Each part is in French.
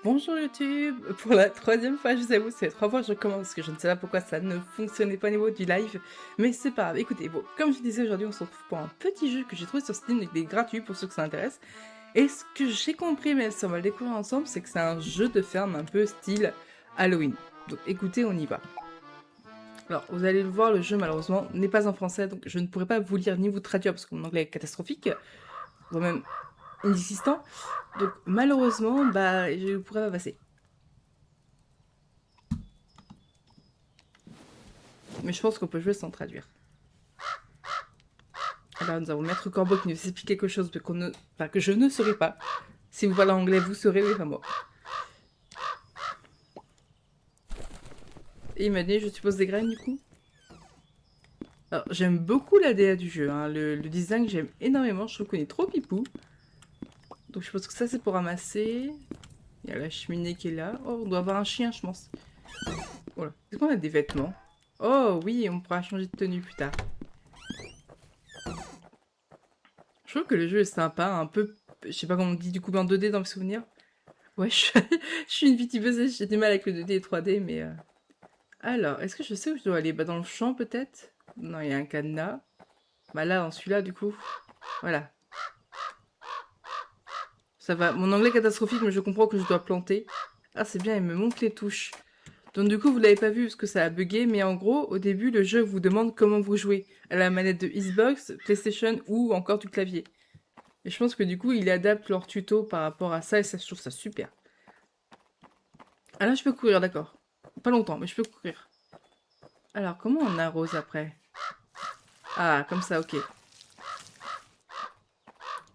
Bonjour YouTube, pour la troisième fois, je vous avoue, c'est 3 fois que je recommence parce que je ne sais pas pourquoi ça ne fonctionnait pas au niveau du live, mais c'est pas grave. Écoutez, bon, comme je disais aujourd'hui, on se retrouve pour un petit jeu que j'ai trouvé sur Steam, donc il est gratuit pour ceux que ça intéresse. Et ce que j'ai compris, mais ça on va le découvrir ensemble, c'est que c'est un jeu de ferme un peu style Halloween. Donc écoutez, on y va. Alors, vous allez le voir, le jeu malheureusement n'est pas en français, donc je ne pourrai pas vous lire ni vous traduire parce que mon anglais est catastrophique, voire même inexistant. Donc malheureusement, bah, je ne pourrai pas passer. Mais je pense qu'on peut jouer sans traduire. Alors nous avons Maître Corbeau qui nous explique quelque chose que je ne saurais pas. Si vous parlez anglais, vous saurez, oui, pas moi. Et il m'a dit, je suppose, des graines du coup. Alors j'aime beaucoup la DA du jeu, hein. Le design j'aime énormément, je trouve qu'on est trop pipou. Donc je pense que ça c'est pour ramasser. Il y a la cheminée qui est là. Oh, on doit avoir un chien, je pense. Voilà. Est-ce qu'on a des vêtements? Oh oui, on pourra changer de tenue plus tard. Je trouve que le jeu est sympa, un peu... Je sais pas comment on dit, du coup en 2D dans mes souvenirs. Ouais, je suis une vitipeuse, j'ai du mal avec le 2D et 3D, mais... Alors, est-ce que je sais où je dois aller? Bah dans le champ peut-être? Non, il y a un cadenas. Bah là, dans celui-là, du coup. Voilà. Ça va. Mon anglais est catastrophique, mais je comprends que je dois planter. Ah, c'est bien, il me montre les touches. Donc du coup, vous l'avez pas vu parce que ça a bugué, mais en gros, au début, le jeu vous demande comment vous jouez. À la manette de Xbox, PlayStation ou encore du clavier. Et je pense que du coup, il adapte leur tuto par rapport à ça, et ça, je trouve ça super. Ah là, je peux courir, d'accord. Pas longtemps, mais je peux courir. Alors, comment on arrose après? Ah, comme ça, ok.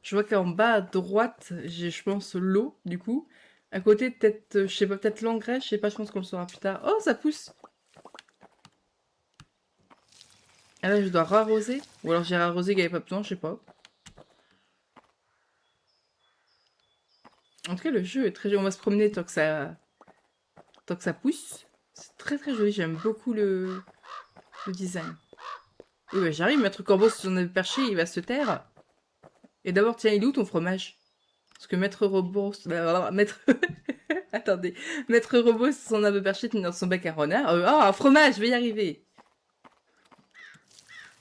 Je vois qu'en bas à droite, j'ai, je pense, l'eau, du coup. À côté, peut-être, je sais pas, peut-être l'engrais, je sais pas, je pense qu'on le saura plus tard. Oh, ça pousse! Ah là, je dois rarroser. Ou alors j'ai rarrosé qu'il n'y avait pas besoin, je sais pas. En tout cas, le jeu est très joli. On va se promener tant que ça pousse. C'est très très joli, j'aime beaucoup le design. Oui, bah, j'arrive, Maître Corbeau, si on est perché, il va se taire. Et d'abord, tiens, il est où ton fromage? Parce que Maître Robot... Maître... Attendez. Maître Robot, si on avait perché, tenait dans son bec un renard. Un fromage, je vais y arriver.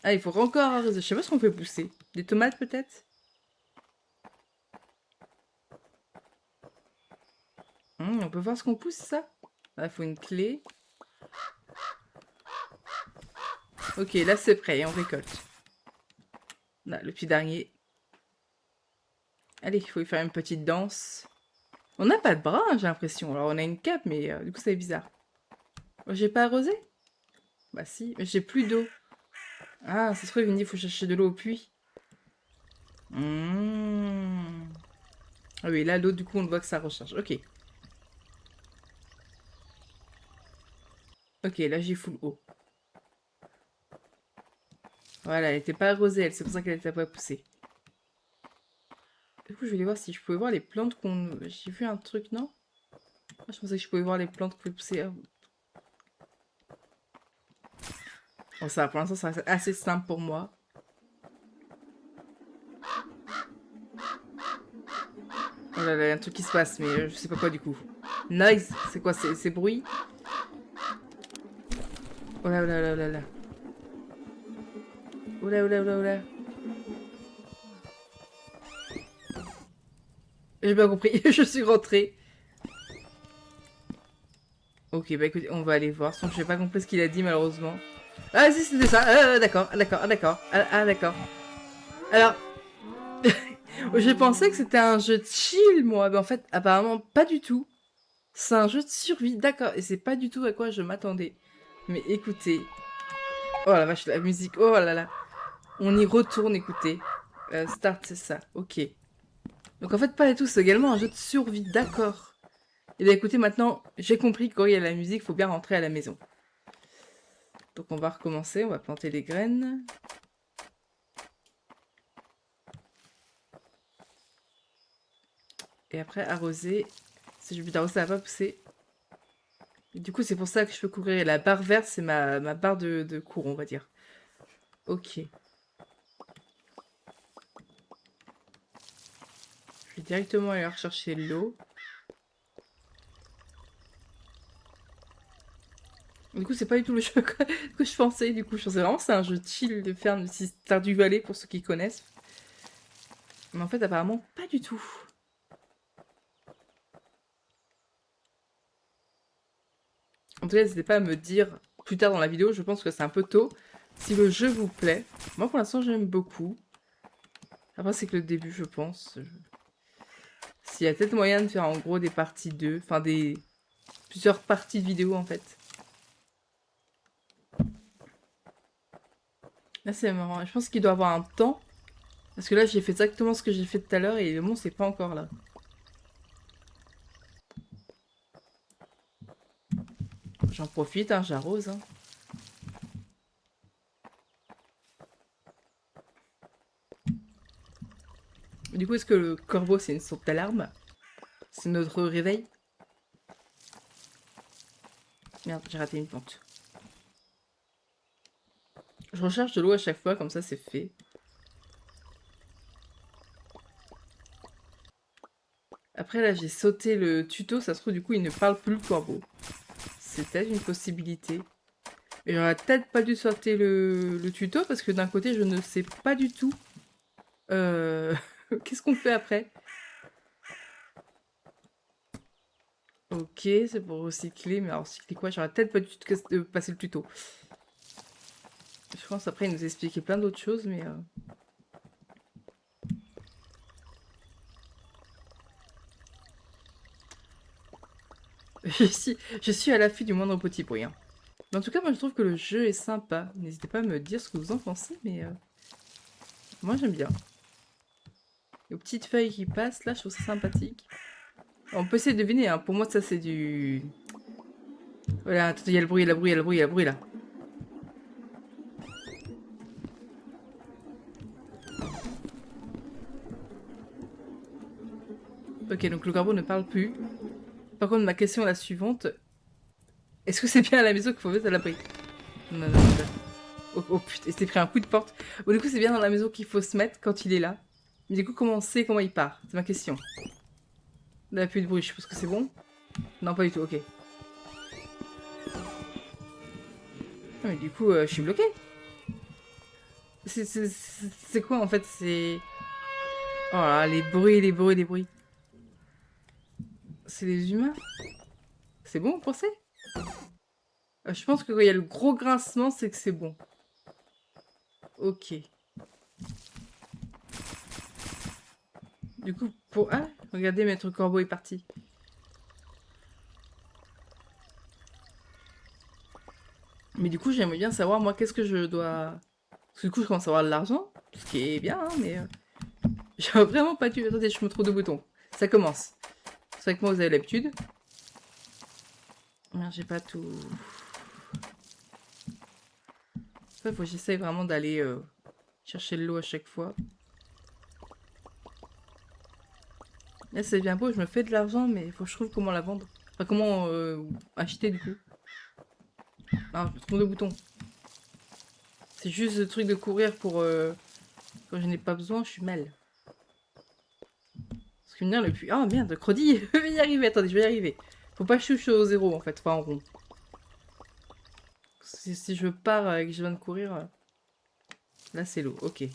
Ah, il faut encore arroser. Je sais pas ce qu'on peut pousser. Des tomates, peut-être? On peut voir ce qu'on pousse, ça? Il faut une clé. Ok, là, c'est prêt. On récolte. Là, le petit dernier. Allez, il faut y faire une petite danse. On n'a pas de bras, hein, j'ai l'impression. Alors, on a une cape, mais du coup, c'est bizarre. Oh, j'ai pas arrosé? Bah si, mais j'ai plus d'eau. Ah, ça se trouve, il me dit qu'il faut chercher de l'eau au puits. Mmh. Ah oui, là, l'eau, du coup, on voit que ça recharge. Ok. Ok, là, j'ai full eau. Voilà, elle était pas arrosée, elle, c'est pour ça qu'elle était pas poussée. Du coup, je vais aller voir si je pouvais voir les plantes qu'on... J'ai vu un truc, non? Ah, je pensais que je pouvais voir les plantes qu'on pouvait pousser. Bon, ça, pour l'instant, ça reste assez simple pour moi. Oh là là, il y a un truc qui se passe, mais je sais pas quoi, du coup. Nice! C'est quoi ces bruits? Oh là oh là oh là oh là. Oh là oh là oh là oh là. J'ai pas compris, je suis rentrée. Ok, bah écoutez, on va aller voir. Sans que j'ai pas compris ce qu'il a dit, malheureusement. Ah si, c'était ça. D'accord, d'accord, d'accord. D'accord. Alors, je pensais que c'était un jeu de chill, moi. Mais en fait, apparemment, pas du tout. C'est un jeu de survie, d'accord. Et c'est pas du tout à quoi je m'attendais. Mais écoutez. Oh la vache, la musique. Oh là là. On y retourne, écoutez. Start, c'est ça. Ok. Donc en fait, pas du tout. C'est également un jeu de survie, d'accord. Et bien écoutez, maintenant, j'ai compris que quand il y a la musique, il faut bien rentrer à la maison. Donc on va recommencer, on va planter les graines. Et après, arroser. Si je but d'arroser, ça va pas pousser. Et du coup, c'est pour ça que je peux courir. Et la barre verte, c'est ma barre de cours, on va dire. Ok. Je vais directement aller rechercher l'eau. Du coup, c'est pas du tout le jeu que je pensais. Du coup, je pensais vraiment que c'est un jeu chill de faire du Stardew Valley pour ceux qui connaissent. Mais en fait, apparemment, pas du tout. En tout cas, n'hésitez pas à me dire plus tard dans la vidéo, je pense que c'est un peu tôt, si le jeu vous plaît. Moi, pour l'instant, j'aime beaucoup. Après, c'est que le début, je pense. S'il y a peut-être moyen de faire en gros des parties 2, enfin des plusieurs parties de vidéo en fait. Là, c'est marrant. Je pense qu'il doit avoir un temps. Parce que là, j'ai fait exactement ce que j'ai fait tout à l'heure et le monstre, c'est pas encore là. J'en profite, hein, j'arrose. Hein. Du coup, est-ce que le corbeau, c'est une sorte d'alarme? C'est notre réveil? Merde, j'ai raté une plante. Je recherche de l'eau à chaque fois, comme ça, c'est fait. Après, là, j'ai sauté le tuto. Ça se trouve, du coup, il ne parle plus le corbeau. C'est peut-être une possibilité. Mais j'aurais peut-être pas dû sauter le tuto parce que d'un côté, je ne sais pas du tout. Qu'est-ce qu'on fait après? Ok, c'est pour recycler. Mais alors, recycler quoi? J'aurais peut-être pas dû passer le tuto. Je pense après, il nous expliquait plein d'autres choses, mais... je suis à l'affût du moindre petit bruit. Hein. Mais en tout cas, moi, je trouve que le jeu est sympa. N'hésitez pas à me dire ce que vous en pensez, mais... moi, j'aime bien. Les petites feuilles qui passent, là, je trouve ça sympathique. On peut essayer de deviner, hein. Pour moi, ça, c'est du... Voilà, attends, il y a le bruit, il y a le bruit, il y a le bruit, il y a le bruit, là. Ok, donc le corbeau ne parle plus. Par contre, ma question est la suivante. Est-ce que c'est bien à la maison qu'il faut mettre à l'abri? Non, non, non. Oh putain, il s'est pris un coup de porte. Bon, du coup, c'est bien dans la maison qu'il faut se mettre quand il est là. Mais du coup, comment on sait comment il part? C'est ma question. Il n'y a plus de bruit, je suppose que c'est bon? Non, pas du tout, ok. Ah, mais du coup, je suis bloquée. C'est quoi en fait? C'est. Oh là, les bruits, les bruits, les bruits. C'est les humains? C'est bon, vous pensez? Je pense que quand il y a le gros grincement, c'est que c'est bon. Ok. Du coup, pour... Ah, regardez, Maître Corbeau est parti. Mais du coup, j'aimerais bien savoir, moi, qu'est-ce que je dois... Parce que du coup, je commence à avoir de l'argent, ce qui est bien, hein, mais... J'aurais vraiment pas dû... Attendez, je me trouve de boutons. Ça commence. C'est vrai que moi, vous avez l'habitude. Merde, j'ai pas tout... Il faut que j'essaye vraiment d'aller chercher de l'eau à chaque fois. Là, c'est bien beau, je me fais de l'argent, mais il faut que je trouve comment la vendre. Enfin, comment acheter, du coup. Ah, je me trompe de bouton. C'est juste le truc de courir pour... quand je n'ai pas besoin, je suis mal. Parce que me dire le plus... Ah merde, Crody, je vais y arriver, attendez, je vais y arriver. Faut pas que je touche au zéro, en fait, enfin en rond. Si je pars et que je viens de courir... Là, c'est l'eau, ok.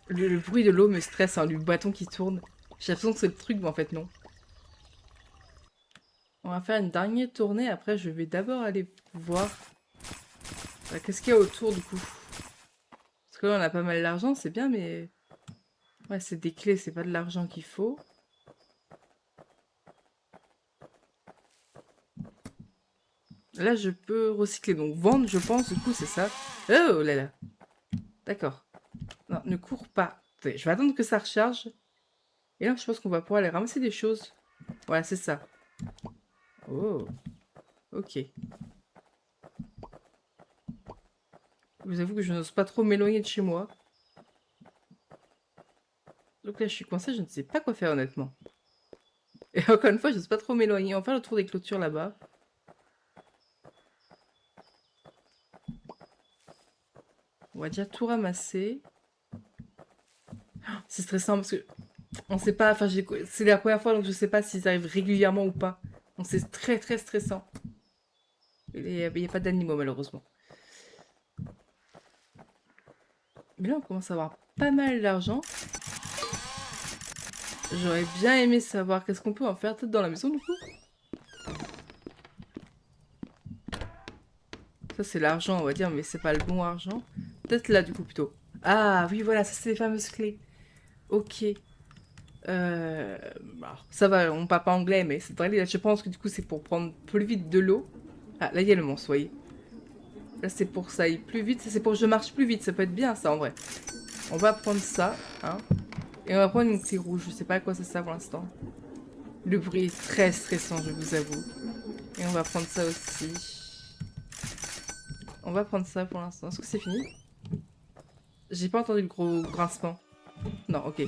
Le bruit de l'eau me stresse, hein, du bâton qui tourne. J'ai l'impression que c'est le truc, mais en fait, non. On va faire une dernière tournée, après je vais d'abord aller voir qu'est-ce qu'il y a autour du coup. Parce que là on a pas mal d'argent, c'est bien, mais... Ouais, c'est des clés, c'est pas de l'argent qu'il faut. Là je peux recycler, donc vendre je pense, du coup c'est ça. Oh là là. D'accord. Non, ne cours pas. Attendez, je vais attendre que ça recharge. Et là je pense qu'on va pouvoir aller ramasser des choses. Voilà, c'est ça. Oh, ok. Je vous avoue que je n'ose pas trop m'éloigner de chez moi. Donc là je suis coincée, je ne sais pas quoi faire honnêtement. Et encore une fois, je n'ose pas trop m'éloigner. On va faire le tour des clôtures là-bas. On va déjà tout ramasser. C'est stressant parce que on sait pas, enfin c'est la première fois donc je sais pas s'ils arrivent régulièrement ou pas. Donc c'est très très stressant. Il n'y a pas d'animaux malheureusement. Mais là on commence à avoir pas mal d'argent. J'aurais bien aimé savoir qu'est-ce qu'on peut en faire peut-être dans la maison du coup. Ça c'est l'argent on va dire mais c'est pas le bon argent. Peut-être là du coup plutôt. Ah oui voilà ça c'est les fameuses clés. Ok. Ça va, on parle pas anglais, mais c'est vrai, je pense que du coup c'est pour prendre plus vite de l'eau. Ah, là il y a le monstre, voyez. Là c'est pour ça, il plus vite, c'est pour que je marche plus vite, ça peut être bien ça en vrai. On va prendre ça, hein. Et on va prendre une clé rouge, je sais pas à quoi ça sert pour l'instant. Le bruit est très stressant, je vous avoue. Et on va prendre ça aussi. On va prendre ça pour l'instant. Est-ce que c'est fini? J'ai pas entendu le gros grincement. Non, ok.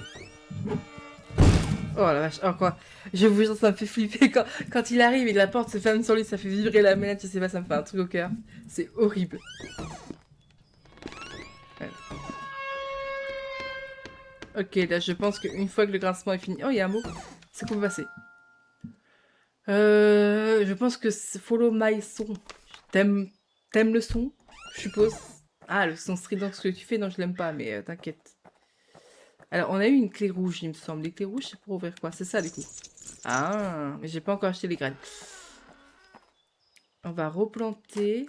Oh la vache, oh quoi. Je vous jure, ça me fait flipper quand il arrive et que la porte se ferme sur lui, ça fait vibrer la manette, je sais pas, ça me fait un truc au cœur. C'est horrible. Ouais. Ok, là je pense qu'une fois que le grincement est fini... Oh, il y a un mot. C'est qu'on peut passer. Je pense que c'est Follow My Son. T'aimes le son, je suppose. Ah, le son strident, ce que tu fais, non, je l'aime pas, mais t'inquiète. Alors, on a eu une clé rouge, il me semble. Les clés rouges, c'est pour ouvrir quoi? C'est ça, du coup. Ah, mais j'ai pas encore acheté les graines. On va replanter.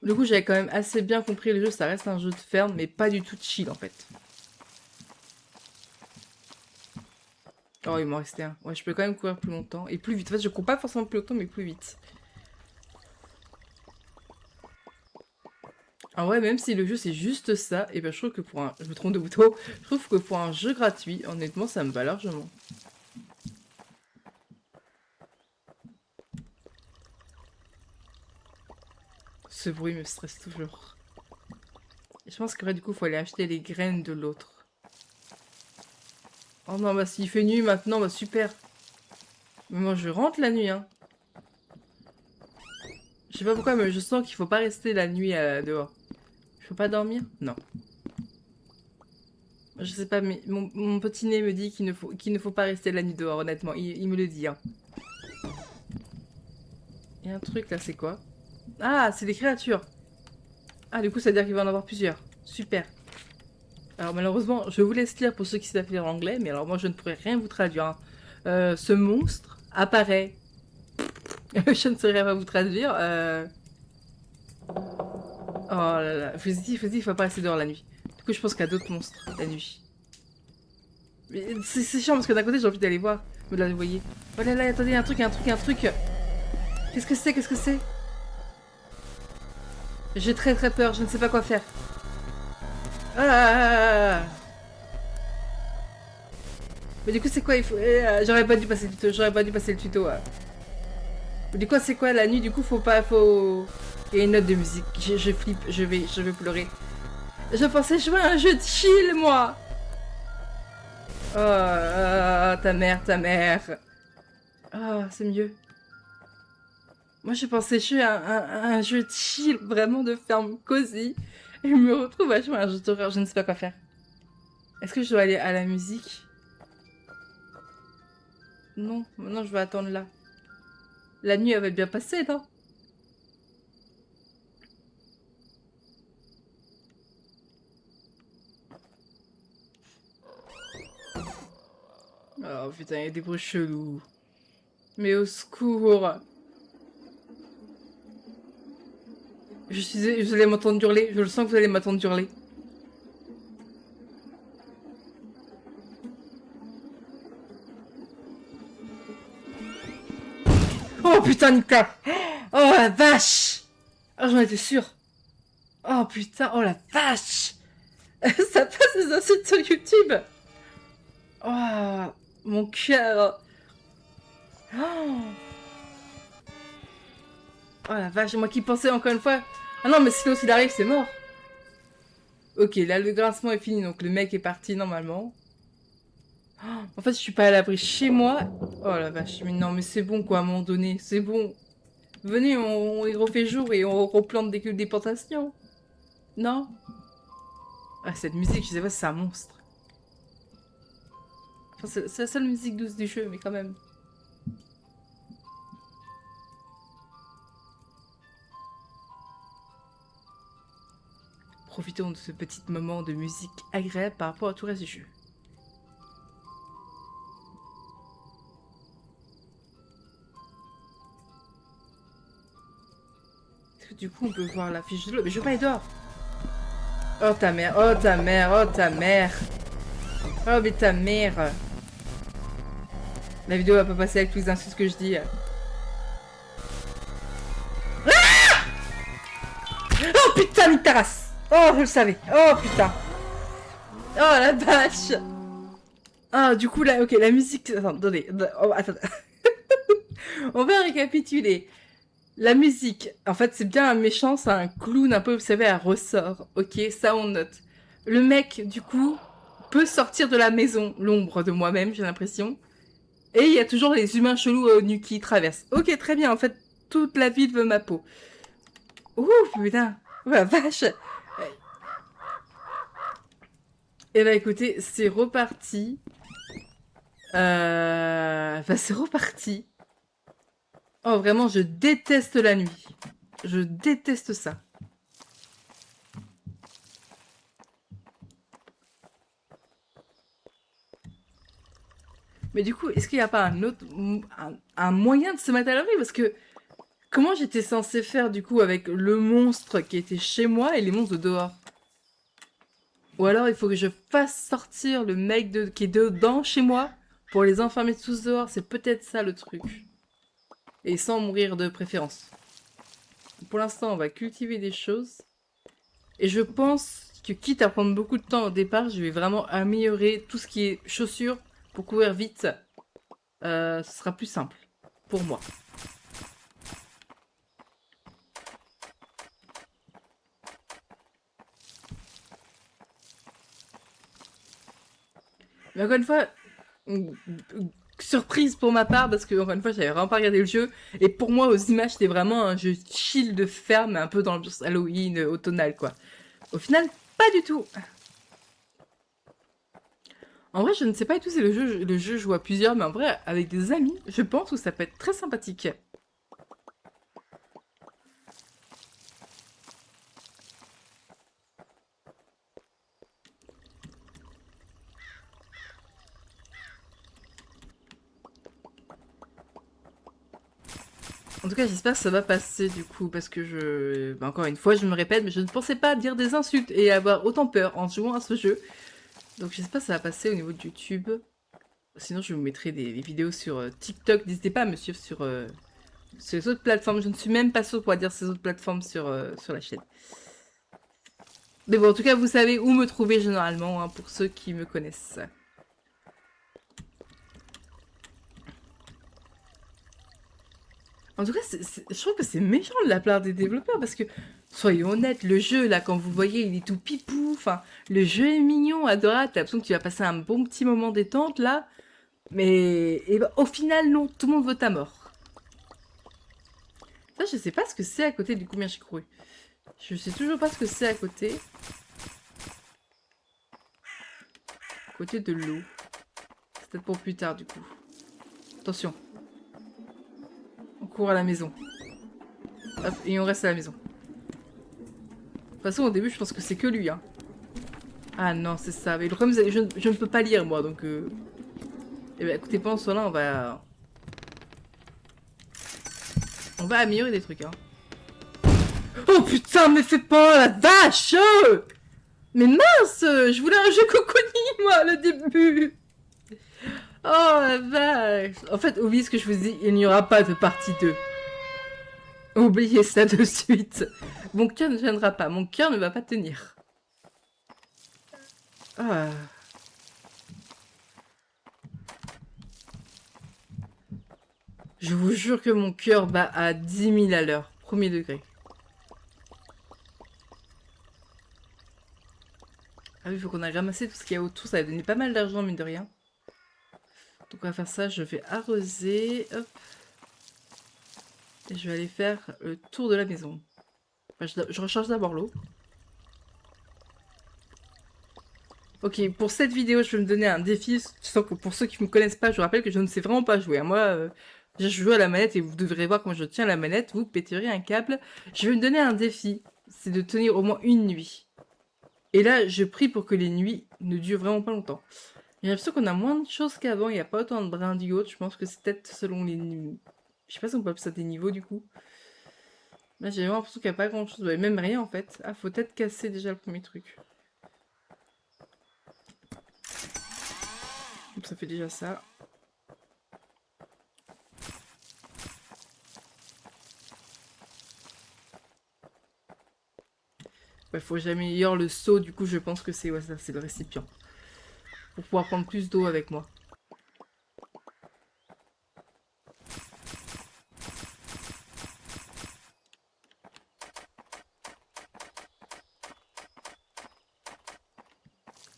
Du coup, j'avais quand même assez bien compris le jeu. Ça reste un jeu de ferme, mais pas du tout de chill, en fait. Oh, il m'en restait un. Ouais, je peux quand même courir plus longtemps. Et plus vite. En fait, je cours pas forcément plus longtemps, mais plus vite. En vrai, même si le jeu c'est juste ça, et ben je trouve que pour un... Je me trompe de bouton. Je trouve que pour un jeu gratuit, honnêtement, ça me va largement. Ce bruit me stresse toujours. Et je pense que du coup, il faut aller acheter les graines de l'autre. Oh non, bah s'il fait nuit maintenant, bah super. Mais moi, je rentre la nuit, hein. Je sais pas pourquoi, mais je sens qu'il faut pas rester la nuit dehors. Je peux pas dormir? Non. Je sais pas, mais mon petit nez me dit qu'il ne faut pas rester la nuit dehors, honnêtement. Il me le dit, hein. Il y a un truc là, c'est quoi? Ah, c'est des créatures. Ah, du coup, ça veut dire qu'il va en avoir plusieurs. Super. Alors, malheureusement, je vous laisse lire pour ceux qui savent lire anglais, mais alors moi, je ne pourrais rien vous traduire, hein. Ce monstre apparaît. Je ne saurais pas vous traduire. Oh là là. Vas-y, il faut pas rester dehors la nuit. Du coup, je pense qu'il y a d'autres monstres la nuit. Mais c'est chiant parce que d'un côté, j'ai envie d'aller voir. Mais là, vous voyez. Oh là là, attendez, il y a un truc, il y a un truc, il y a un truc. Qu'est-ce que c'est? Qu'est-ce que c'est? J'ai très très peur, je ne sais pas quoi faire. Ah. Mais du coup, c'est quoi? Il faut... j'aurais pas dû passer le tuto. J'aurais pas dû passer le tuto. Mais du coup, c'est quoi la nuit? Du coup, faut pas... Faut... Il y a une note de musique. Je flippe. Je vais pleurer. Je pensais jouer à un jeu de chill, moi. Oh, ta mère, ta mère. Ah, c'est mieux. Moi, je pensais jouer à un jeu de chill, vraiment de ferme cosy. Et je me retrouve à jouer à un jeu d'horreur. Je ne sais pas quoi faire. Est-ce que je dois aller à la musique? Non, maintenant je vais attendre là. La nuit, elle va bien passer, non? Oh putain, il y a des bruits chelous. Mais au secours. Vous allez m'entendre hurler. Je le sens que vous allez m'entendre hurler. Oh putain, Nika! Oh la vache! Oh, j'en étais sûre. Oh putain, oh la vache! Ça passe des insultes sur YouTube! Oh, mon cœur! Oh. Oh la vache, moi qui pensais encore une fois. Ah non, mais sinon, s'il arrive, c'est mort. Ok, là, le grincement est fini, donc le mec est parti normalement. Oh, en fait, je suis pas à l'abri chez moi. Oh la vache, mais non, mais c'est bon quoi, à un moment donné, c'est bon. Venez, on y refait jour et on replante des plantations. Non? Ah, cette musique, je sais pas si c'est un monstre. Enfin, c'est la seule musique douce du jeu, mais quand même. Profitons de ce petit moment de musique agréable par rapport à tout le reste du jeu. Est-ce que du coup on peut voir la fiche de l'eau? Mais je veux pas aller dehors. Oh ta mère, oh ta mère, oh ta mère. Oh mais ta mère. La vidéo va pas passer avec tous les insultes que je dis. Oh putain, Mitaras. Oh, je le savais. Oh putain. Oh la vache. Ah, du coup, là, ok, la musique... Attendez. Oh, attendez. On va récapituler. La musique, en fait, c'est bien un méchant, c'est un clown un peu, vous savez, à ressort. Ok, ça on note. Le mec, du coup, peut sortir de la maison, l'ombre de moi-même, j'ai l'impression. Et il y a toujours les humains chelous nus qui traversent. Ok, très bien, en fait, toute la ville veut ma peau. Ouh, putain. Oh la vache. Et bah écoutez, c'est reparti. Enfin, c'est reparti. Oh, vraiment, je déteste la nuit. Je déteste ça. Mais du coup, est-ce qu'il n'y a pas un autre... un moyen de se mettre à l'abri? Parce que comment j'étais censée faire, du coup, avec le monstre qui était chez moi et les monstres de dehors? Ou alors, il faut que je fasse sortir le mec qui est dedans chez moi pour les enfermer tous dehors. C'est peut-être ça, le truc. Et sans mourir de préférence. Pour l'instant, on va cultiver des choses. Et je pense que quitte à prendre beaucoup de temps au départ, je vais vraiment améliorer tout ce qui est chaussures pour courir vite. Ce sera plus simple pour moi. Mais encore une fois, surprise pour ma part parce que encore une fois, j'avais vraiment pas regardé le jeu. Et pour moi, aux images, c'était vraiment un jeu chill de ferme, un peu dans l'ambiance Halloween, automnale, quoi. Au final, pas du tout. En vrai, je ne sais pas du tout si le jeu joue à plusieurs, mais en vrai, avec des amis, je pense que ça peut être très sympathique. En tout cas, j'espère que ça va passer du coup, parce que encore une fois, je me répète, mais je ne pensais pas dire des insultes et avoir autant peur en jouant à ce jeu. Donc j'espère que ça va passer au niveau de YouTube. Sinon, je vous mettrai des vidéos sur TikTok. N'hésitez pas à me suivre sur les autres plateformes. Je ne suis même pas sûre pour dire ces autres plateformes sur la chaîne. Mais bon, en tout cas, vous savez où me trouver généralement, hein, pour ceux qui me connaissent. En tout cas, je trouve que c'est méchant de la part des développeurs parce que, soyons honnêtes, le jeu, là, quand vous voyez, il est tout pipou. Enfin, le jeu est mignon, adorable. T'as l'impression que tu vas passer un bon petit moment détente, là. Mais et ben, au final, non, tout le monde veut ta mort. Ça, je sais pas ce que c'est à côté du combien j'ai couru. Je sais toujours pas ce que c'est à côté. À côté de l'eau. C'est peut-être pour plus tard, du coup. Attention. On court à la maison. Hop, et on reste à la maison. De toute façon, au début, je pense que c'est que lui, hein. Ah non, c'est ça. Mais le problème, c'est que je ne peux pas lire, moi, donc... Eh bien, écoutez, pendant ce temps-là, on va améliorer des trucs, hein. Oh putain, mais fais pas la vache! Mais mince! Je voulais un jeu cocooning, moi, le début! Oh la vache! En fait, oubliez ce que je vous dis, il n'y aura pas de partie 2. Oubliez ça de suite. Mon cœur ne viendra pas, mon cœur ne va pas tenir. Ah... Je vous jure que mon cœur bat à 10 000 à l'heure, premier degré. Ah oui, il faut qu'on aille ramasser tout ce qu'il y a autour, ça va donner pas mal d'argent, mine de rien. Donc on va faire ça, je vais arroser, hop. Et je vais aller faire le tour de la maison. Enfin, je recharge d'abord l'eau. Ok, pour cette vidéo, je vais me donner un défi. Sans que pour ceux qui ne me connaissent pas, je vous rappelle que je ne sais vraiment pas jouer. Moi, je joue à la manette et vous devrez voir comment je tiens la manette. Vous péterez un câble. Je vais me donner un défi. C'est de tenir au moins une nuit. Et là, je prie pour que les nuits ne durent vraiment pas longtemps. J'ai l'impression qu'on a moins de choses qu'avant. Il n'y a pas autant de brindilles. Je pense que c'est peut-être selon les... Je sais pas si on peut appeler ça des niveaux, du coup. Là, j'ai vraiment l'impression qu'il n'y a pas grand-chose. Ouais, même rien, en fait. Ah, faut peut-être casser déjà le premier truc. Donc, ça fait déjà ça. Ouais, faut que j'améliore le seau. Du coup, je pense que c'est ouais, ça, c'est le récipient. Pour pouvoir prendre plus d'eau avec moi.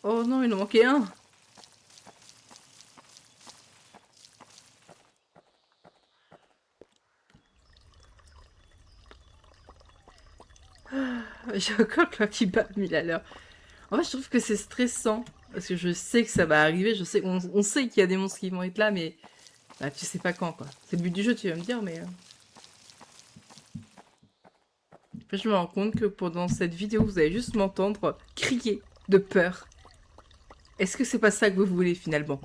Oh non, il en manquait un. J'ai encore le cœur qui bat 1000 à l'heure. En fait, je trouve que c'est stressant. Parce que je sais que ça va arriver. Je sais, on sait qu'il y a des monstres qui vont être là, mais bah, tu sais pas quand, quoi. C'est le but du jeu, tu vas me dire, mais... Après, je me rends compte que pendant cette vidéo, vous allez juste m'entendre crier de peur. Est-ce que c'est pas ça que vous voulez, finalement?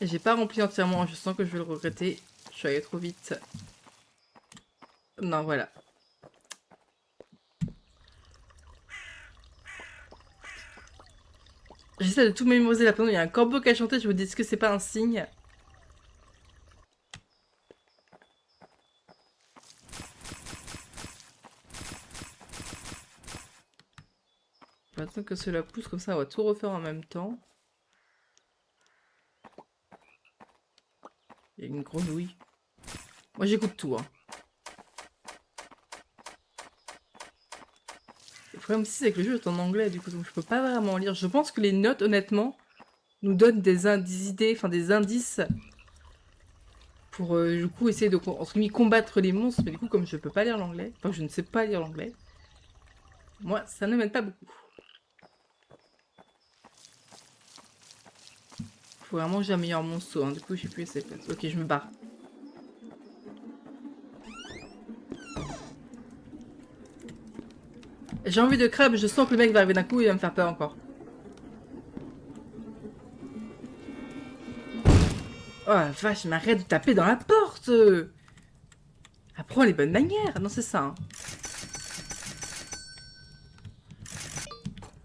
J'ai pas rempli entièrement, je sens que je vais le regretter. Je suis allée trop vite. Non, voilà. J'essaie de tout mémoriser là. Il y a un corbeau qui a chanté, je vous dis, est-ce que c'est pas un signe? Je vais attendre que cela pousse, comme ça on va tout refaire en même temps. Il y a une grenouille. Moi j'écoute tout, hein. Le problème aussi c'est que le jeu est en anglais, du coup, donc je peux pas vraiment lire. Je pense que les notes, honnêtement, nous donnent des idées, enfin des indices pour du coup essayer de entre guillemets combattre les monstres, mais du coup comme je peux pas lire l'anglais, enfin je ne sais pas lire l'anglais, moi ça ne m'aide pas beaucoup. Faut vraiment que j'améliore mon saut, hein. Du coup j'ai plus assez de place. Ok, je me barre. J'ai envie de crabe, je sens que le mec va arriver d'un coup, il va me faire peur encore. Oh la vache, il m'arrête de taper dans la porte. Apprends les bonnes manières. Non, c'est ça. Hein.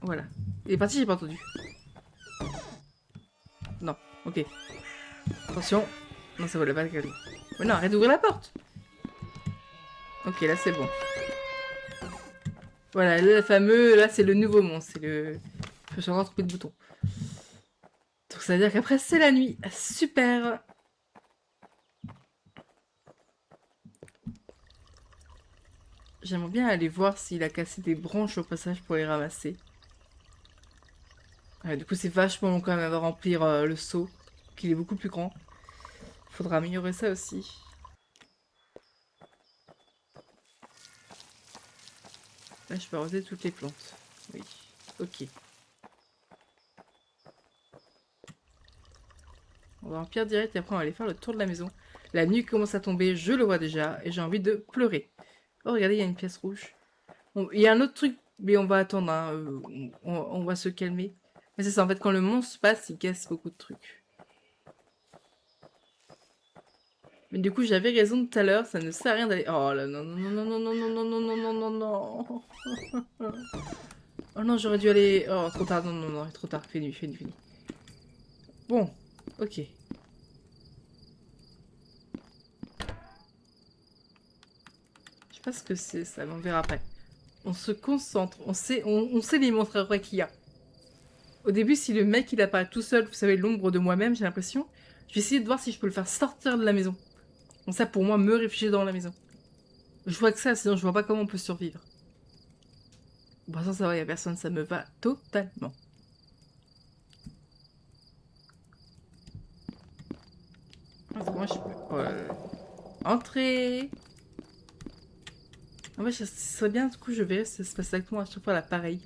Voilà. Il est parti, j'ai pas entendu. Non, ok. Attention. Non, ça volait pas le calme. Mais non, arrête d'ouvrir la porte. Ok, là c'est bon. Voilà, le fameux, là c'est le nouveau monstre. C'est le... Je suis encore trompé de bouton. Donc ça veut dire qu'après c'est la nuit. Super. J'aimerais bien aller voir s'il a cassé des branches au passage pour les ramasser. Ouais, du coup c'est vachement long quand même à remplir le seau. Qu'il est beaucoup plus grand. Faudra améliorer ça aussi. Là, je peux arroser toutes les plantes. Oui. Ok. On va en pierre direct et après on va aller faire le tour de la maison. La nuit commence à tomber, je le vois déjà, et j'ai envie de pleurer. Oh, regardez, il y a une pièce rouge. Il y a un autre truc, mais on va attendre, hein, on va se calmer. Mais c'est ça, en fait, quand le monstre passe, il casse beaucoup de trucs. Mais du coup, j'avais raison tout à l'heure, ça ne sert à rien d'aller... Oh là, non, non, non, non, non, non, non, non, non, non, non, non. Oh non, j'aurais dû aller... Oh, trop tard, non, non, non, trop tard, fais nuit, fais nuit, fais nuit. Bon, ok. Je sais pas ce que c'est, ça, mais on verra après. On se concentre, on sait les monstres qu'il y a. Au début, si le mec il apparaît tout seul, vous savez, l'ombre de moi-même, j'ai l'impression, je vais essayer de voir si je peux le faire sortir de la maison. Comme ça, pour moi, me réfugier dans la maison. Je vois que ça, sinon je vois pas comment on peut survivre. Bon, ça va, y a personne, ça me va totalement. Moi, je peux... Oh là là. Entrez. En fait, ce serait bien, du coup, je verrai si ça se passe exactement à chaque fois là, pareil.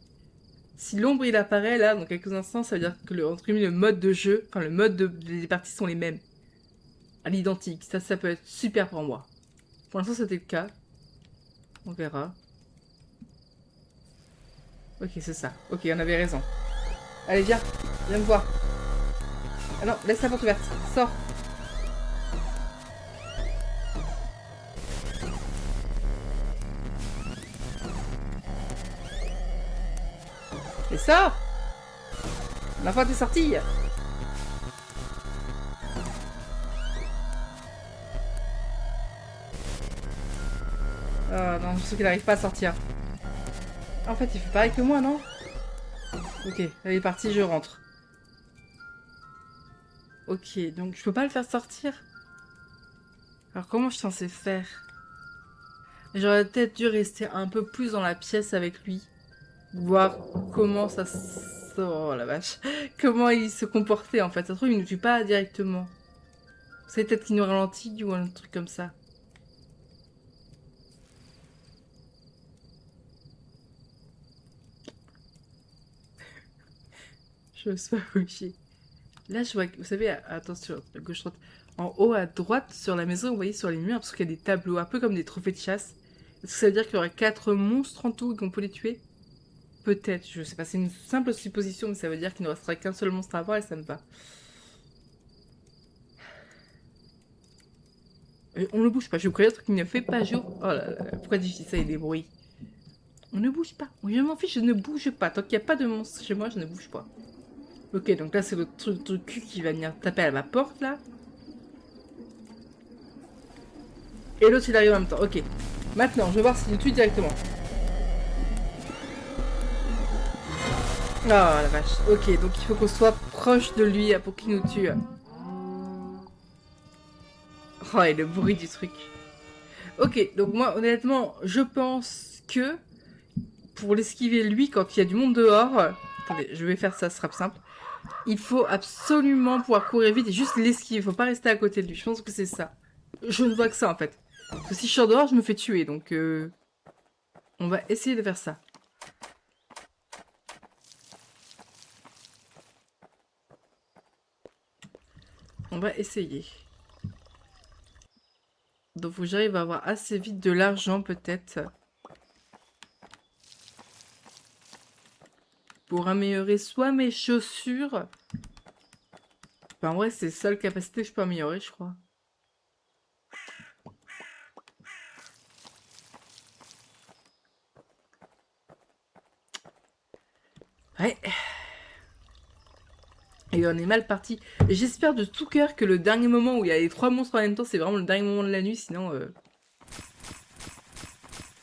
Si l'ombre il apparaît là, dans quelques instants, ça veut dire que entre guillemets, le mode de jeu, enfin le mode des parties sont les mêmes. À l'identique. Ça peut être super pour moi. Pour l'instant, c'était le cas. On verra. Ok, c'est ça. Ok, on avait raison. Allez, viens. Viens me voir. Ah non, laisse la porte ouverte. Sors. Et sors. L'enfant t'es sorti. Oh non, je suis sûr qu'il n'arrive pas à sortir. En fait, il fait pareil que moi, non? Ok, elle est partie, je rentre. Ok, donc je peux pas le faire sortir. Alors comment je suis censée faire? J'aurais peut-être dû rester un peu plus dans la pièce avec lui. Voir comment ça se... Oh la vache. Comment il se comportait en fait. Ça se trouve, il nous tue pas directement. C'est peut-être qu'il nous ralentit ou un truc comme ça. Je me suis pas bouger. Là, je vois que... Vous savez, attention, à gauche, droite. En haut à droite, sur la maison, vous voyez sur les murs, parce qu'il y a des tableaux, un peu comme des trophées de chasse. Est-ce que ça veut dire qu'il y aurait 4 monstres en tout et qu'on peut les tuer? Peut-être, je sais pas, c'est une simple supposition, mais ça veut dire qu'il ne resterait qu'un seul monstre à voir et ça me va. On ne bouge pas, je vous préviens, qu'il ne fait pas jour. Oh là là, pourquoi dis-je ça, il y a des bruits. On ne bouge pas. Je m'en fiche, je ne bouge pas. Tant qu'il n'y a pas de monstre chez moi, je ne bouge pas. Ok, donc là, c'est le truc de cul qui va venir taper à ma porte, là. Et l'autre, il arrive en même temps. Ok. Maintenant, je vais voir s'il le tue directement. Oh la vache. Ok, donc il faut qu'on soit proche de lui pour qu'il nous tue. Oh, et le bruit du truc. Ok, donc moi, honnêtement, je pense que pour l'esquiver, lui, quand il y a du monde dehors... Attendez, je vais faire ça, ce sera plus simple. Il faut absolument pouvoir courir vite et juste l'esquiver. Il faut pas rester à côté de lui. Je pense que c'est ça. Je ne vois que ça, en fait. Parce que si je sors dehors, je me fais tuer. Donc, on va essayer de faire ça. On va essayer. Donc, faut que j'arrive à avoir assez vite de l'argent, peut-être. Pour améliorer soit mes chaussures. Enfin, en vrai, c'est la seule capacité que je peux améliorer, je crois. Ouais. Et on est mal parti. J'espère de tout cœur que le dernier moment où il y a les 3 monstres en même temps, c'est vraiment le dernier moment de la nuit, sinon...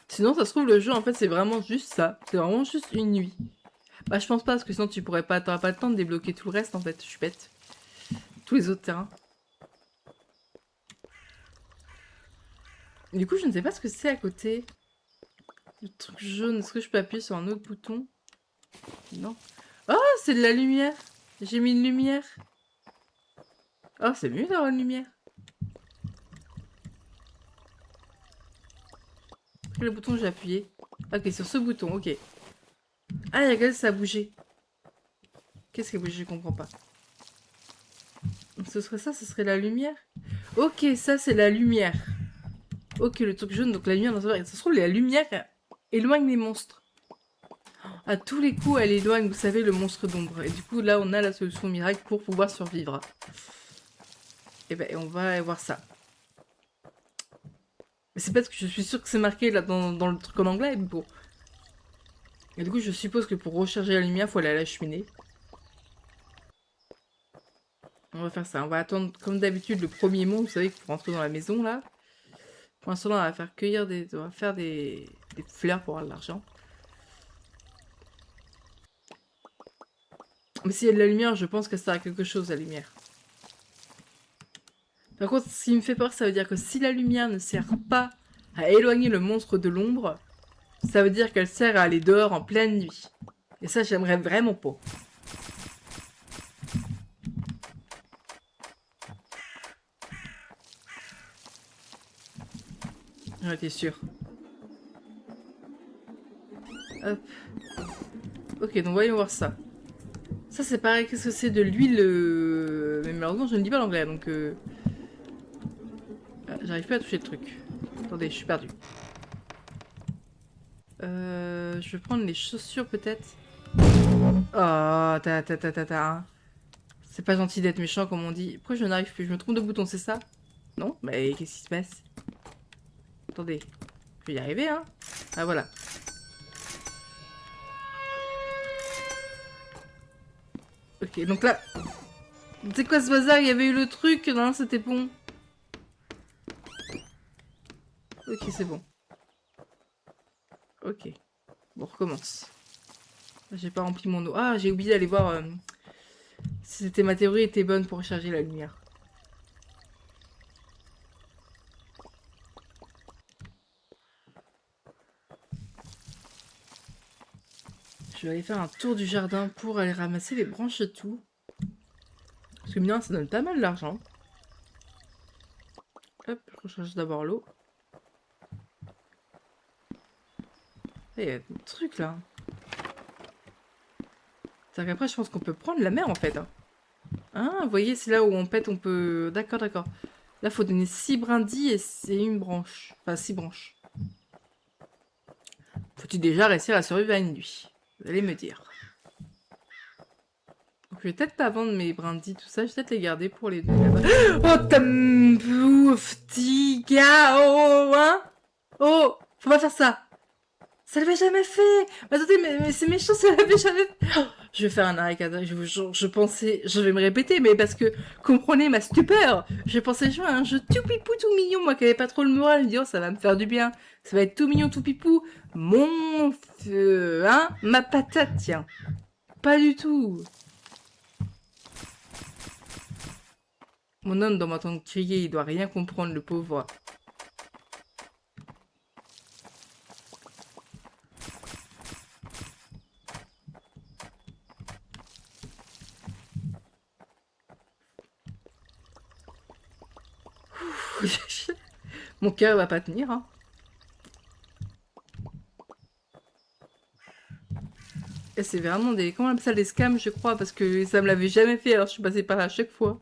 Sinon, ça se trouve, le jeu, en fait, c'est vraiment juste ça. C'est vraiment juste une nuit. Bah, je pense pas, parce que sinon, tu pourrais pas... T'auras pas le temps de débloquer tout le reste, en fait. Je suis bête. Tous les autres terrains. Du coup, je ne sais pas ce que c'est à côté. Le truc jaune, est-ce que je peux appuyer sur un autre bouton? Non. Oh, c'est de la lumière. J'ai mis une lumière. Oh, c'est mieux d'avoir une lumière. Quel bouton j'ai appuyé? Ok, sur ce bouton, ok. Ah, regardez, ça a bougé. Qu'est-ce qui a bougé? Je comprends pas. Ce serait ça, ce serait la lumière? Ok, ça, c'est la lumière. Ok, le truc jaune, donc la lumière, ça se trouve, la lumière éloigne les monstres. À tous les coups, elle éloigne, vous savez, le monstre d'ombre. Et du coup, là, on a la solution miracle pour pouvoir survivre. Et ben, on va voir ça. Mais c'est parce que je suis sûre que c'est marqué là dans le truc en anglais, mais bon. Et du coup, je suppose que pour recharger la lumière, il faut aller à la cheminée. On va faire ça. On va attendre, comme d'habitude, le premier mot, vous savez, pour rentrer dans la maison, là. Pour l'instant, on va faire cueillir des... On va faire des fleurs pour avoir de l'argent. Mais s'il y a de la lumière, je pense que ça sert à quelque chose, la lumière. Par contre, ce qui me fait peur, ça veut dire que si la lumière ne sert pas à éloigner le monstre de l'ombre, ça veut dire qu'elle sert à aller dehors en pleine nuit. Et ça, j'aimerais vraiment pas. J'en étais sûre. Hop. Ok, donc voyons voir ça. Ça, c'est pareil. Qu'est-ce que c'est de l'huile Mais malheureusement, je ne lis pas l'anglais, donc... Ah, j'arrive pas à toucher le truc. Attendez, je suis perdue. Je vais prendre les chaussures, peut-être. Oh, ta. C'est pas gentil d'être méchant, comme on dit. Pourquoi je n'arrive plus? Je me trompe de bouton, c'est ça? Non? Mais qu'est-ce qui se passe? Attendez. Je vais y arriver, hein? Ah, voilà. Ok, donc là... C'est quoi ce bazar? Il y avait eu le truc. Non, c'était bon. Ok, c'est bon. Ok. Bon, on recommence. J'ai pas rempli mon eau. Ah, j'ai oublié d'aller voir si c'était ma théorie était bonne pour recharger la lumière. Je vais aller faire un tour du jardin pour aller ramasser les branches et tout. Parce que bien, ça donne pas mal d'argent. Hop, je recharge d'abord l'eau. Il y a des trucs là. C'est-à-dire qu'après, je pense qu'on peut prendre la mer en fait. Hein. Ah, vous voyez, c'est là où on pète, on peut... D'accord, d'accord. Là, faut donner 6 brindilles et c'est une branche. Enfin, 6 branches. Faut-il déjà réussir à survivre à une nuit? Vous allez me dire. Donc, je vais peut-être pas vendre mes brindilles, tout ça. Je vais peut-être les garder pour les donner là-bas. Oh, t'as ouf, petit gars. Oh, hein? Oh, faut pas faire ça. Ça l'avait jamais fait. Mais attendez, mais c'est méchant, ça l'avait jamais fait. Oh, je vais faire un arrêt cardiaque, je vous jure, je pensais, je vais me répéter, mais parce que, comprenez ma stupeur, je pensais jouer à un jeu tout pipou, tout mignon, moi qui avais pas trop le moral, je me dis, oh, ça va me faire du bien, ça va être tout mignon, tout pipou, mon feu, hein, ma patate, tiens. Pas du tout. Mon homme doit m'entendre crier, il doit rien comprendre, le pauvre. Mon cœur va pas tenir, hein. Et c'est vraiment des... Comment on appelle ça? Des scams, je crois, parce que ça me l'avait jamais fait, alors je suis passée par là à chaque fois.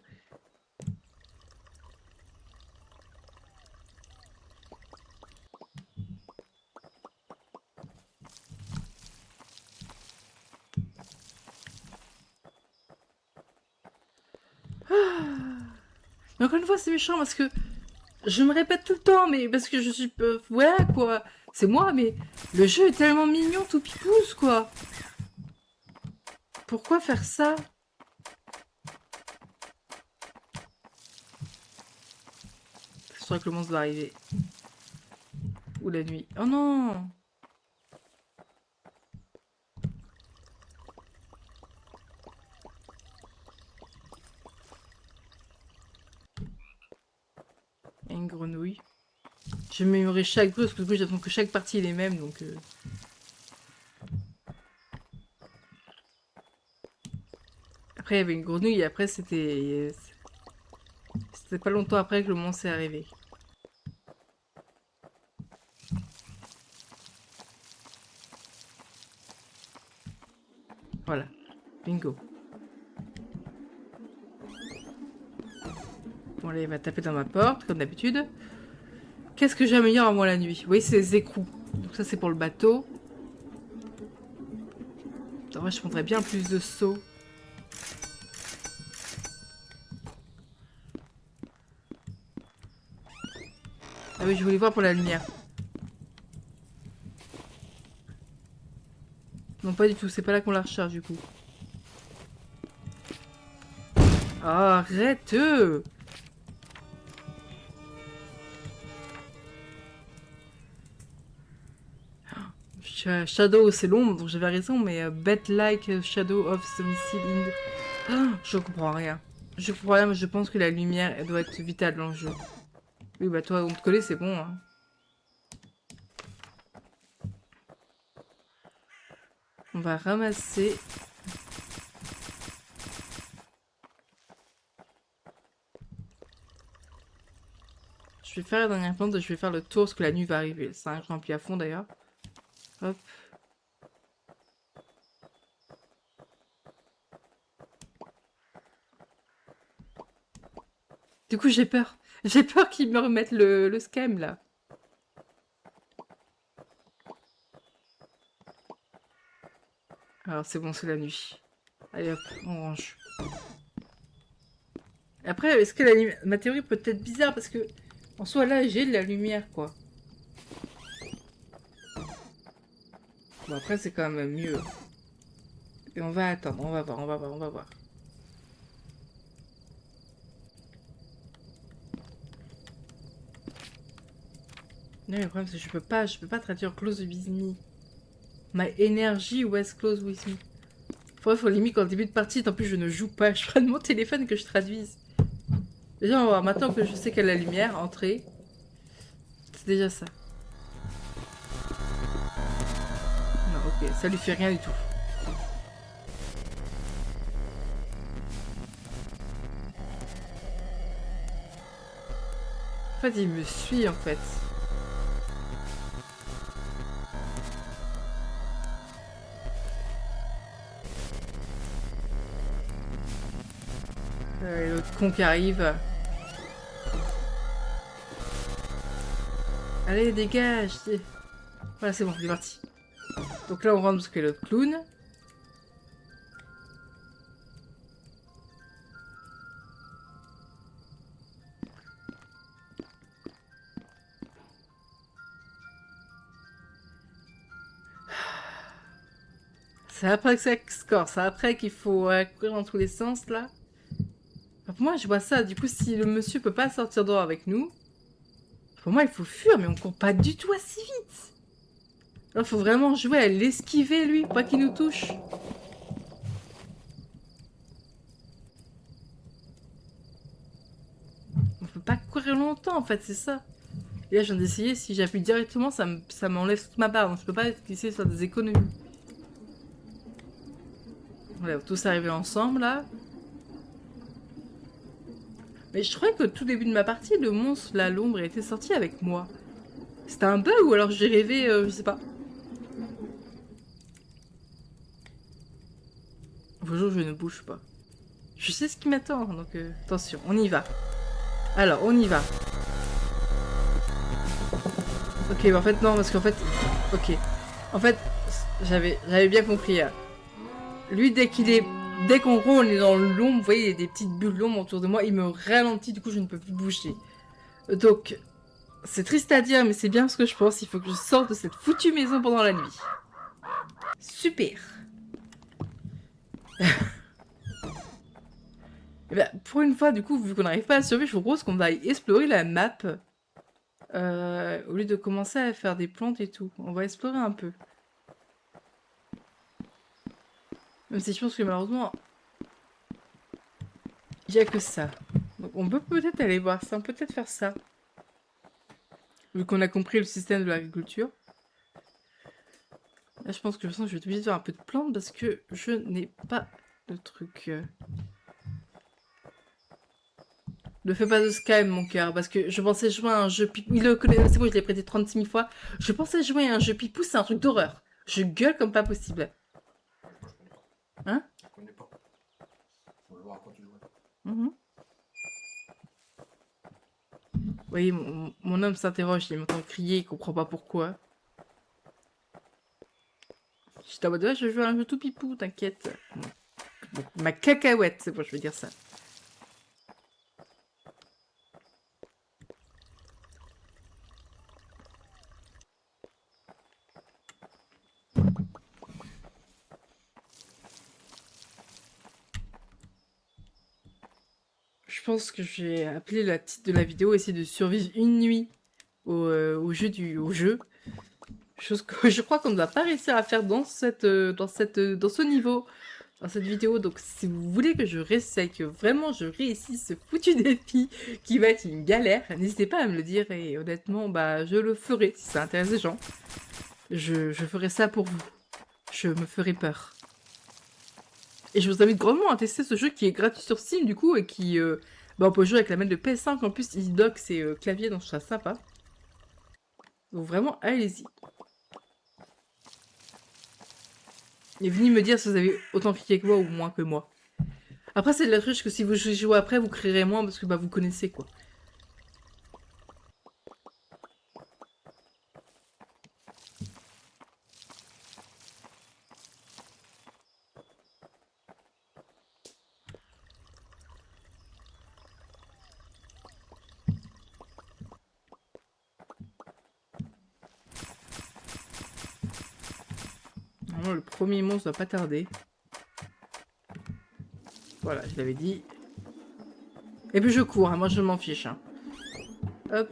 Mais encore une fois, c'est méchant parce que je me répète tout le temps, mais parce que je suis... voilà, quoi. C'est moi, mais le jeu est tellement mignon, tout pipouze, quoi. Pourquoi faire ça? Je crois que le monstre va arriver. Ou la nuit. Oh non! Il y a une grenouille. Je mémorise chaque bruit, parce que du coup, j'attends que chaque partie est les mêmes, donc... Après, il y avait une grenouille, et après, c'était... C'était pas longtemps après que le monstre est arrivé. Voilà. Bingo. Bon, là, il va taper dans ma porte, comme d'habitude. Qu'est-ce que j'améliore avant la nuit? Vous voyez, c'est les écrous. Donc ça, c'est pour le bateau. En vrai, je prendrais bien plus de seaux. Ah oui, je voulais voir pour la lumière. Non, pas du tout. C'est pas là qu'on la recharge, du coup. Oh, arrête! Shadow, c'est l'ombre, donc j'avais raison, mais bet like shadow of the missile in... Je comprends rien. Je comprends rien, mais je pense que la lumière, elle doit être vitale dans le jeu. Oui, bah toi, on te connaît, c'est bon, hein. On va ramasser... Je vais faire la dernière plante, je vais faire le tour, parce que la nuit va arriver. C'est un rempli à fond, d'ailleurs. Hop. Du coup, j'ai peur. J'ai peur qu'ils me remettent le scam, là. Alors, c'est bon, c'est la nuit. Allez, hop, on range. Après, est-ce que ma théorie peut être bizarre parce que en soi là j'ai de la lumière quoi. Bon après c'est quand même mieux. Et on va attendre, on va voir, on va voir, on va voir. Non, le problème c'est que je peux pas traduire close with me. My energy was close with me. Faut limite qu'en début de partie, tant plus je ne joue pas, je prends mon téléphone que je traduise. Déjà on va voir, maintenant que je sais qu'il y a la lumière, entrée. C'est déjà ça. Non, ok, ça lui fait rien du tout. En fait, il me suit en fait. L'autre con qui arrive. Allez, dégage. Voilà, c'est bon, il est parti. Donc là, on rentre parce qu'il y a l'autre clown. C'est après que ça score, c'est après qu'il faut courir dans tous les sens, là. Enfin, pour moi, je vois ça. Du coup, si le monsieur peut pas sortir dehors avec nous, pour moi, il faut fuir, mais on court pas du tout assez vite. Là, il faut vraiment jouer à l'esquiver, lui, pas qu'il nous touche. On peut pas courir longtemps, en fait, c'est ça. Et là, je viens d'essayer, si j'appuie directement, ça m'enlève toute ma barre. Donc, je peux pas essayer de faire des économies. Voilà, tous arriver ensemble, là. Mais je croyais qu'au tout début de ma partie, le monstre, là, l'ombre, était sorti avec moi. C'était un bug ou alors j'ai rêvé, je sais pas. Bonjour, je ne bouge pas. Je sais ce qui m'attend, donc attention, on y va. Alors, on y va. Ok, bah en fait, non, parce qu'en fait... Ok. En fait, j'avais bien compris. Lui, dès qu'en gros, on est dans l'ombre, vous voyez, il y a des petites bulles d'ombre autour de moi, il me ralentit, du coup, je ne peux plus bouger. Donc, c'est triste à dire, mais c'est bien ce que je pense. Il faut que je sorte de cette foutue maison pendant la nuit. Super. Et ben, pour une fois, du coup, vu qu'on n'arrive pas à survivre, je vous propose qu'on aille explorer la map. Au lieu de commencer à faire des plantes et tout. On va explorer un peu. Même si je pense que malheureusement, il n'y a que ça. Donc on peut peut-être aller voir ça, on peut peut-être faire ça. Vu qu'on a compris le système de l'agriculture. Là, je pense que de toute façon, je vais être obligée de faire un peu de plantes parce que je n'ai pas de truc. Ne fais pas de Skype, mon cœur, parce que je pensais jouer à un jeu pipou. Il le connaît, c'est bon, je l'ai prêté 36 000 fois. Je pensais jouer à un jeu pipou, c'est un truc d'horreur. Je gueule comme pas possible. Hein? Je connais pas. Faut le voir quand tu joues. Oui, mon homme s'interroge, il m'entend crier, il comprend pas pourquoi. J'étais en mode, ouais, je joue à un jeu tout pipou, t'inquiète. Ma cacahuète, c'est bon, je vais dire ça. Je pense que je vais appeler la titre de la vidéo, essayer de survivre une nuit au jeu. Chose que je crois qu'on ne va pas réussir à faire dans ce niveau, dans cette vidéo. Donc si vous voulez que je réessaye, que vraiment je réussisse ce foutu défi qui va être une galère, n'hésitez pas à me le dire et honnêtement, bah je le ferai si ça intéresse les gens. Je ferai ça pour vous. Je me ferai peur. Et je vous invite grandement à tester ce jeu qui est gratuit sur Steam du coup et qui... bah on peut jouer avec la manette de PS5, en plus il dock ses claviers donc je trouve ça sympa. Donc vraiment, allez-y. Et venez me dire si vous avez autant cliqué que moi ou moins que moi. Après, c'est de la triche que si vous jouez après, vous crierez moins parce que bah vous connaissez quoi. Normalement, le premier monstre doit pas tarder. Voilà, je l'avais dit. Et puis je cours, hein, moi je m'en fiche. Hein. Hop.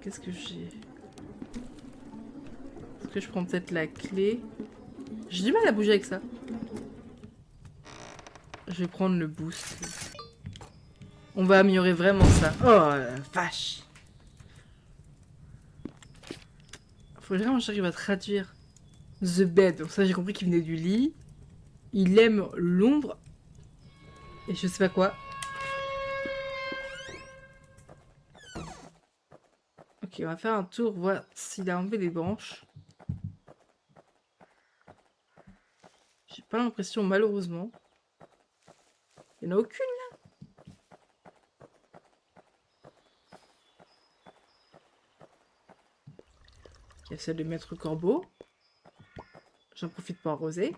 Qu'est-ce que j'ai? Est-ce que je prends peut-être la clé? J'ai du mal à bouger avec ça. Je vais prendre le boost. On va améliorer vraiment ça. Oh la vache! Faut vraiment que j'arrive à traduire. The bed. Donc ça j'ai compris qu'il venait du lit. Il aime l'ombre. Et je sais pas quoi. Ok, on va faire un tour, voir s'il a enlevé les branches. J'ai pas l'impression, malheureusement. Il n'y en a aucune là. Il y a celle de Maître Corbeau. J'en profite pour arroser.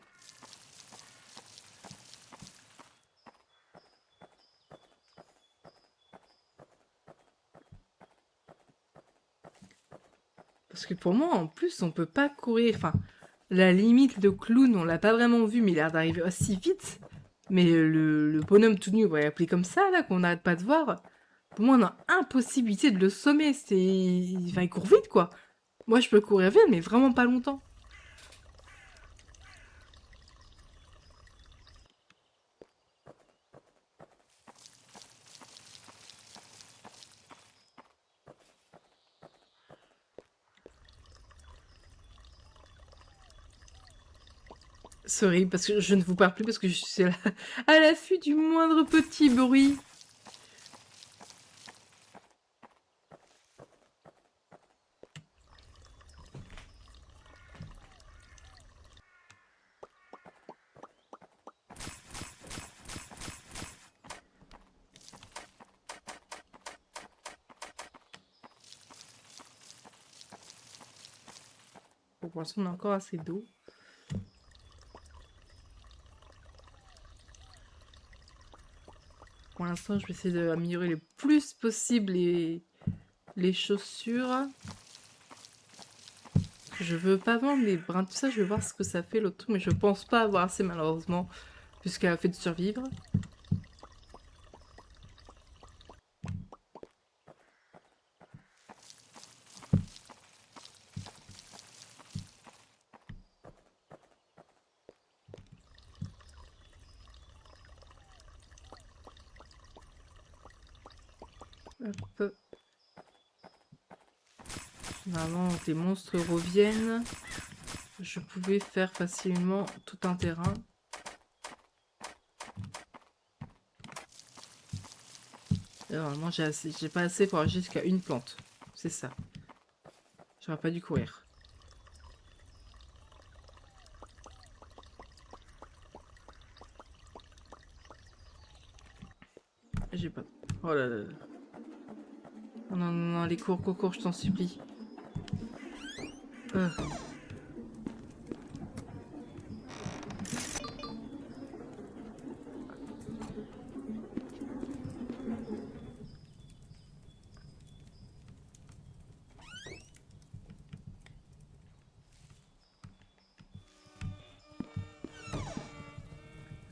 Parce que pour moi, en plus, on peut pas courir. Enfin, la limite de clown, on l'a pas vraiment vu, mais il a l'air d'arriver aussi vite. Mais le bonhomme tout nu, on va l'appeler comme ça, là, qu'on n'arrête pas de voir. Pour moi, on a impossibilité de le sommer. Enfin, il court vite, quoi. Moi, je peux courir vite, mais vraiment pas longtemps. Sorry, parce que je ne vous parle plus parce que je suis à l'affût du moindre petit bruit. Bon, pour l'instant, on a encore assez d'eau. Pour l'instant, je vais essayer d'améliorer le plus possible les chaussures. Je veux pas vendre les brins, tout ça, je veux voir ce que ça fait l'autre truc, mais je pense pas avoir assez malheureusement, puisqu'elle a fait de survivre. Hop. Normalement, tes monstres reviennent. Je pouvais faire facilement tout un terrain. Et normalement, j'ai pas assez pour aller jusqu'à une plante. C'est ça. J'aurais pas dû courir. J'ai pas... Oh là là là. Oh non, non, non, les cours, je t'en supplie. Euh.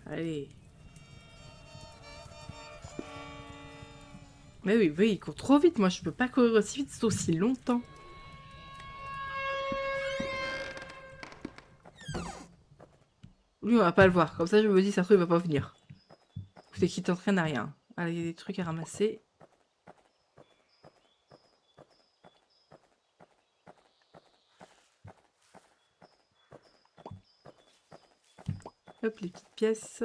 Allez. Mais oui, oui, il court trop vite. Moi, je peux pas courir aussi vite, c'est aussi longtemps. Lui, on va pas le voir. Comme ça, je me dis, ça se trouve, il va pas venir. C'est qu'il t'entraîne à rien. Allez, il y a des trucs à ramasser. Hop, les petites pièces.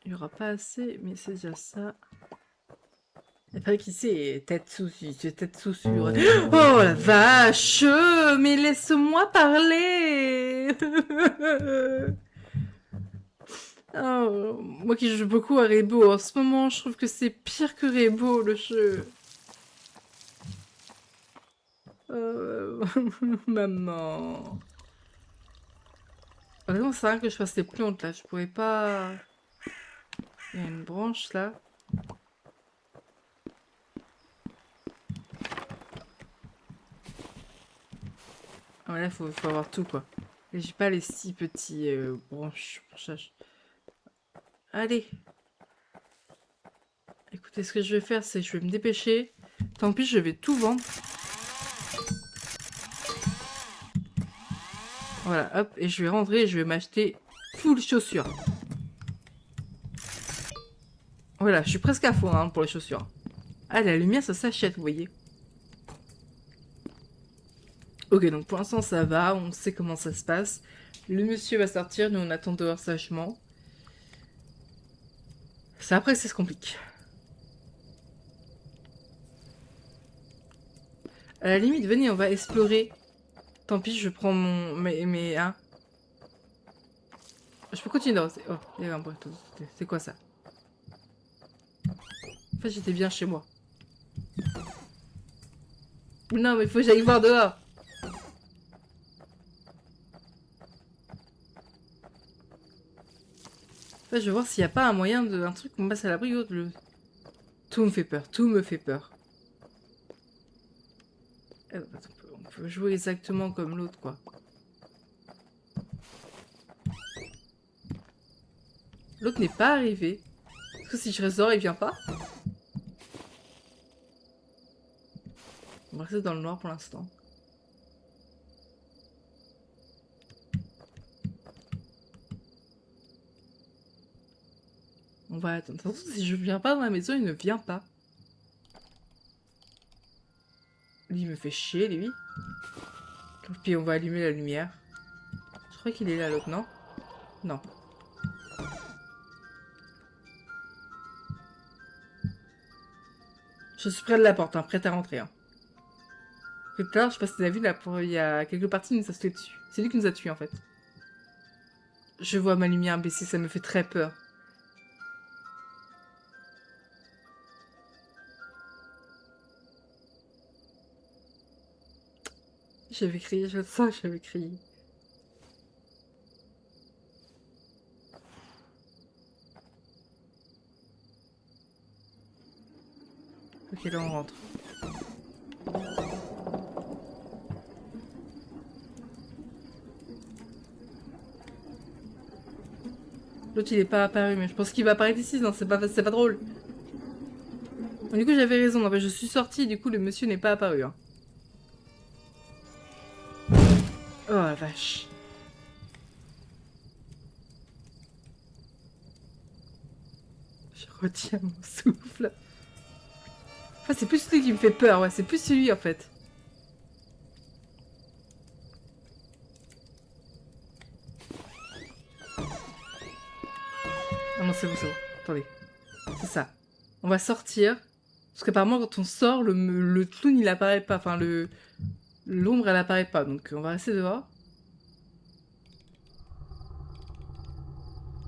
Il n'y aura pas assez, mais c'est déjà ça. Après qui c'est tête sous sur. Oh la vache! Mais laisse-moi parler! Oh, moi qui joue beaucoup à Rainbow en ce moment, je trouve que c'est pire que Rainbow le jeu. Maman. Vraiment, c'est rien que je fasse les plantes là, je pourrais pas. Il y a une branche là. Ah ouais, là, faut avoir tout quoi. Et j'ai pas les 6 petits branchages. Allez. Écoutez, ce que je vais faire, c'est que je vais me dépêcher. Tant pis, je vais tout vendre. Voilà, hop, et je vais rentrer et je vais m'acheter full chaussures. Voilà, je suis presque à fond hein, pour les chaussures. Ah, la lumière, ça s'achète, vous voyez. Ok, donc pour l'instant, ça va, on sait comment ça se passe. Le monsieur va sortir, nous on attend dehors sagement. Ça, après, ça se complique. À la limite, venez, on va explorer. Tant pis, je prends mon... Mais hein. Je peux continuer d'avancer. Oh, il y a un bateau. C'est quoi ça? En fait, j'étais bien chez moi. Non, mais il faut que j'aille voir dehors. En fait, je vais voir s'il n'y a pas un moyen de... Un truc qu'on passe à l'abri. Le... Tout me fait peur. Tout me fait peur. On peut jouer exactement comme l'autre, quoi. L'autre n'est pas arrivé. Est-ce que si je reste dehors, il vient pas? On va rester dans le noir pour l'instant. On va attendre. De toute façon, si je viens pas dans la maison, il ne vient pas. Lui, il me fait chier, lui. Puis on va allumer la lumière. Je crois qu'il est là, l'autre, non? Non. Je suis près de la porte, hein, prête à rentrer. Hein. Tout à l'heure, je sais pas si tu as vu, là, il y a quelques parties, il nous a sauté dessus. C'est lui qui nous a tués, en fait. Je vois ma lumière baisser, ça me fait très peur. J'avais crié, je le sens, j'avais crié. Ok, là on rentre. L'autre il est pas apparu, mais je pense qu'il va apparaître ici, non, c'est pas drôle. Bon, du coup j'avais raison, en fait, je suis sortie, du coup le monsieur n'est pas apparu. Hein. Oh la vache. Je retiens mon souffle. Enfin, c'est plus celui qui me fait peur, ouais, c'est plus celui en fait. Ah non, c'est bon, c'est bon. Attendez. C'est ça. On va sortir. Parce qu'apparemment, quand on sort, le clown il apparaît pas. Enfin, l'ombre elle apparaît pas. Donc, on va rester dehors.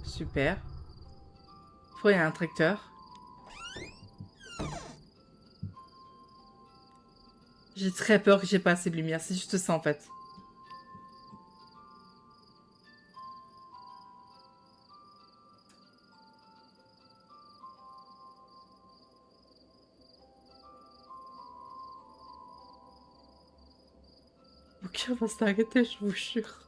Super. Je crois qu'il y a un tracteur. J'ai très peur que j'ai pas assez de lumière. C'est juste ça en fait. Mon cœur va s'arrêter, je vous jure.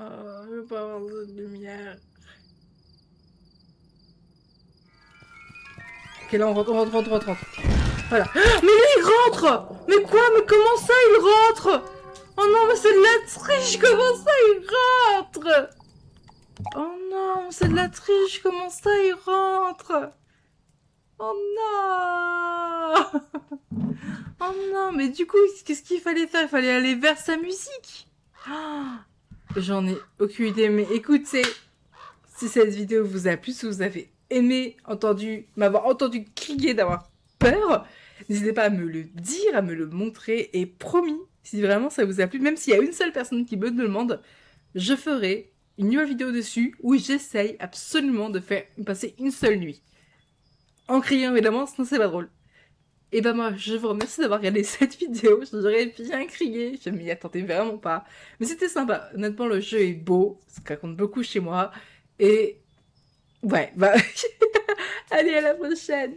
Oh, je veux pas avoir de lumière. Ok, là on rentre. Voilà. Ah, mais lui il rentre! Mais quoi? Mais comment ça il rentre? Oh non, mais c'est de la triche! Comment ça il rentre? Oh non, c'est de la triche! Comment ça il rentre? Oh non. Oh non, mais du coup, qu'est-ce qu'il fallait faire? Il fallait aller vers sa musique. Ah, j'en ai aucune idée, mais écoutez, si cette vidéo vous a plu, si vous avez aimé, m'avoir entendu crier, d'avoir peur, n'hésitez pas à me le dire, à me le montrer, et promis, si vraiment ça vous a plu, même s'il y a une seule personne qui me demande, je ferai une nouvelle vidéo dessus où j'essaye absolument de faire passer une seule nuit. En criant évidemment, sinon c'est pas drôle. Et ben moi, je vous remercie d'avoir regardé cette vidéo. J'aurais bien crié, je m'y attendais vraiment pas. Mais c'était sympa. Honnêtement, le jeu est beau, ça raconte beaucoup chez moi. Et ouais, bah allez, à la prochaine.